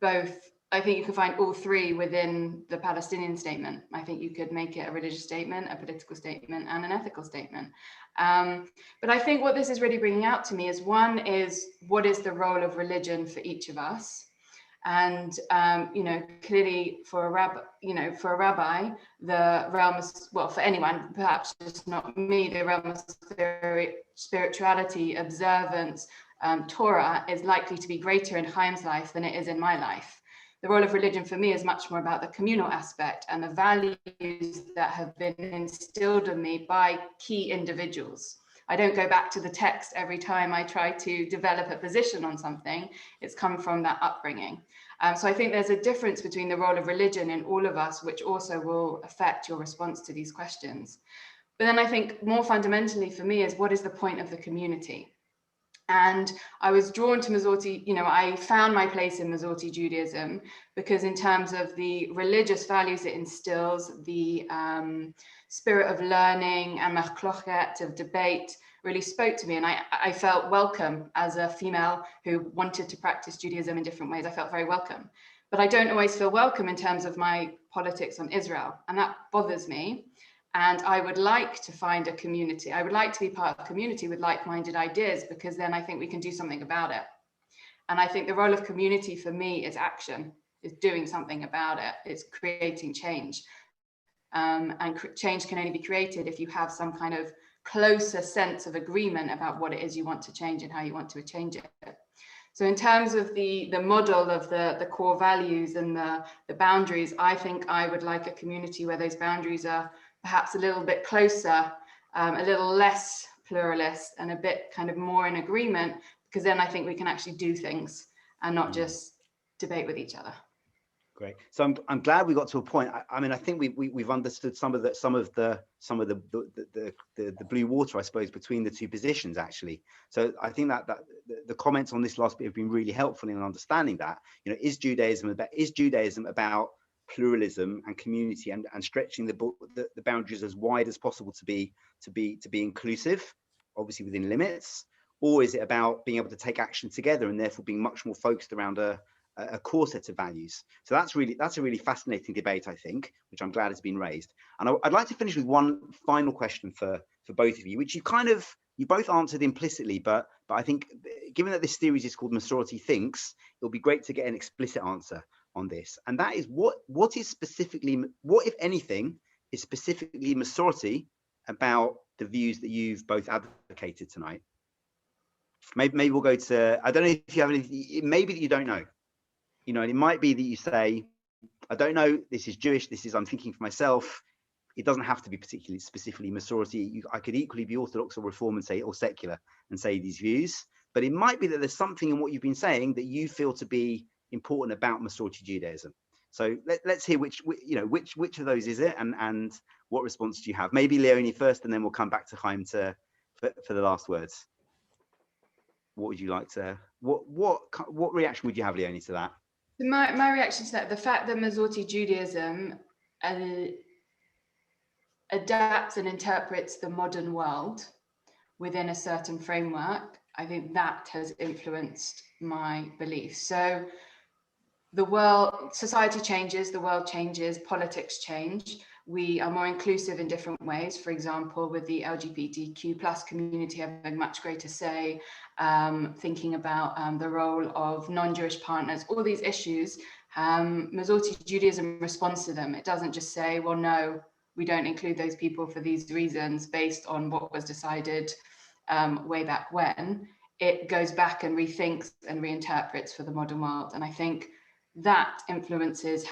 both. I think you can find all three within the Palestinian statement. I think you could make it a religious statement, a political statement, and an ethical statement. But I think what this is really bringing out to me is, one is, what is the role of religion for each of us? And clearly for a rabbi, the realm is, well, for anyone, perhaps just not me, the realm of spirituality, observance, Torah is likely to be greater in Chaim's life than it is in my life. The role of religion for me is much more about the communal aspect and the values that have been instilled in me by key individuals. I don't go back to the text every time I try to develop a position on something. It's come from that upbringing. So I think there's a difference between the role of religion in all of us, which also will affect your response to these questions. But then I think more fundamentally for me is, what is the point of the community? And I was drawn to Masorti, I found my place in Masorti Judaism because in terms of the religious values it instills, the spirit of learning and machlochet, of debate, really spoke to me. And I felt welcome as a female who wanted to practice Judaism in different ways. I felt very welcome. But I don't always feel welcome in terms of my politics on Israel. And that bothers me. And I would like to find a community. I would like to be part of a community with like-minded ideas, because then I think we can do something about it. And I think the role of community for me is action, is doing something about it. It's creating change. And change can only be created if you have some kind of closer sense of agreement about what it is you want to change and how you want to change it. So in terms of the model of the core values and the boundaries, I think I would like a community where those boundaries are perhaps a little bit closer, a little less pluralist, and a bit kind of more in agreement, because then I think we can actually do things and not just debate with each other. Great. So I'm glad we got to a point. I mean, I think we've understood some of the blue water, I suppose, between the two positions actually. So I think that the comments on this last bit have been really helpful in understanding that. You know, is Judaism about pluralism and community and stretching the boundaries as wide as possible to be inclusive, obviously within limits, or is it about being able to take action together and therefore being much more focused around a core set of values? So that's a really fascinating debate, I think, which I'm glad has been raised. And I'd like to finish with one final question for both of you, which you both answered implicitly, but I think given that this series is called Masorti Thinks, it'll be great to get an explicit answer on this. And that is what if anything is specifically Masorti about the views that you've both advocated tonight? Maybe we'll go to, I don't know if you have anything, it may be that you don't know. You know, and it might be that you say, I don't know, this is Jewish, I'm thinking for myself. It doesn't have to be particularly specifically Masorti. I could equally be Orthodox or Reform and say, or secular and say these views. But it might be that there's something in what you've been saying that you feel to be important about Masorti Judaism. So let's hear which of those is it, and what response do you have? Maybe Leonie first, and then we'll come back to Chaim for the last words. What would you like to? What reaction would you have, Leonie, to that? My reaction to that, the fact that Masorti Judaism adapts and interprets the modern world within a certain framework, I think that has influenced my beliefs. So society changes, the world changes, politics change. We are more inclusive in different ways. For example, with the LGBTQ+ community having much greater say, thinking about the role of non-Jewish partners, all these issues, Masorti Judaism responds to them. It doesn't just say, well, no, we don't include those people for these reasons based on what was decided way back when. It goes back and rethinks and reinterprets for the modern world. And I think that influences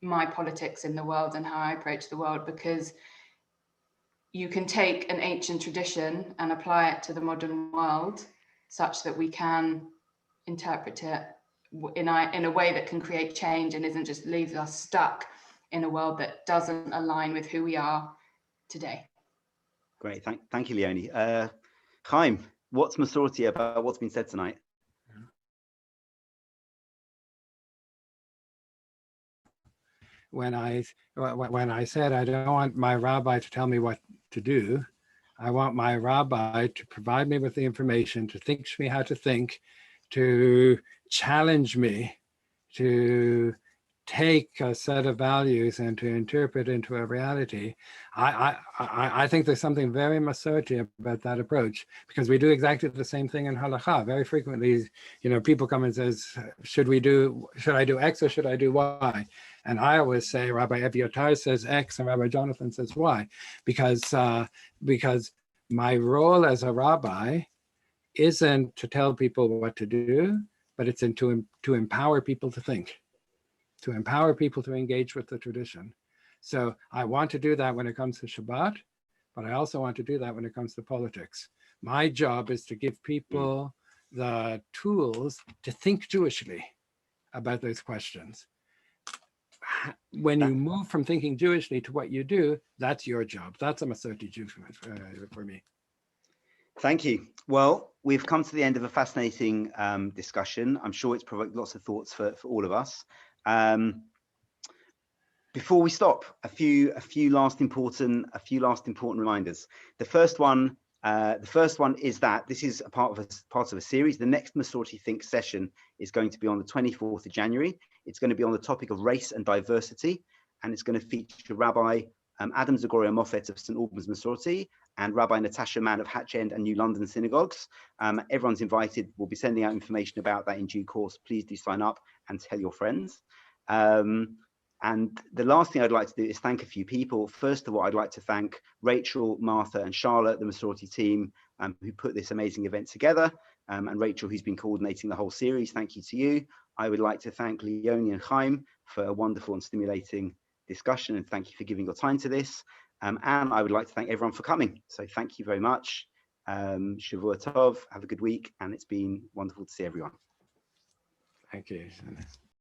my politics in the world and how I approach the world, because you can take an ancient tradition and apply it to the modern world such that we can interpret it in a way that can create change and isn't just leaves us stuck in a world that doesn't align with who we are today. Great, thank you, Leonie. Chaim, what's Masorti about what's been said tonight? When I said I don't want my rabbi to tell me what to do, I want my rabbi to provide me with the information, to teach me how to think, to challenge me, to take a set of values and to interpret into a reality. I think there's something very Masorti about that approach, because we do exactly the same thing in halakha. Very frequently, people come and says, should I do X or should I do Y? And I always say, Rabbi Evyatar says X and Rabbi Jonathan says Y, because my role as a rabbi isn't to tell people what to do, but it's to empower people to think, to empower people to engage with the tradition. So I want to do that when it comes to Shabbat, but I also want to do that when it comes to politics. My job is to give people the tools to think Jewishly about those questions. When you move from thinking Jewishly to what you do, that's your job. That's a Masorti Jew for me. Thank you. Well, we've come to the end of a fascinating discussion. I'm sure it's provoked lots of thoughts for all of us. Before we stop, a few last important reminders. The first one is that this is a part of a series. The next Masorti Thinks session is going to be on the 24th of January. It's going to be on the topic of race and diversity, and it's going to feature Rabbi Adam Zagoria Moffett of St. Albans Masorti and Rabbi Natasha Mann of Hatch End and New London Synagogues. Everyone's invited. We'll be sending out information about that in due course. Please do sign up and tell your friends. And the last thing I'd like to do is thank a few people. First of all, I'd like to thank Rachel, Martha, and Charlotte, the Masorti team, who put this amazing event together. And Rachel, who's been coordinating the whole series. Thank you to you. I would like to thank Leonie and Chaim for a wonderful and stimulating discussion, and thank you for giving your time to this. And I would like to thank everyone for coming. So thank you very much. Shavua Tov, have a good week, and it's been wonderful to see everyone. Thank you.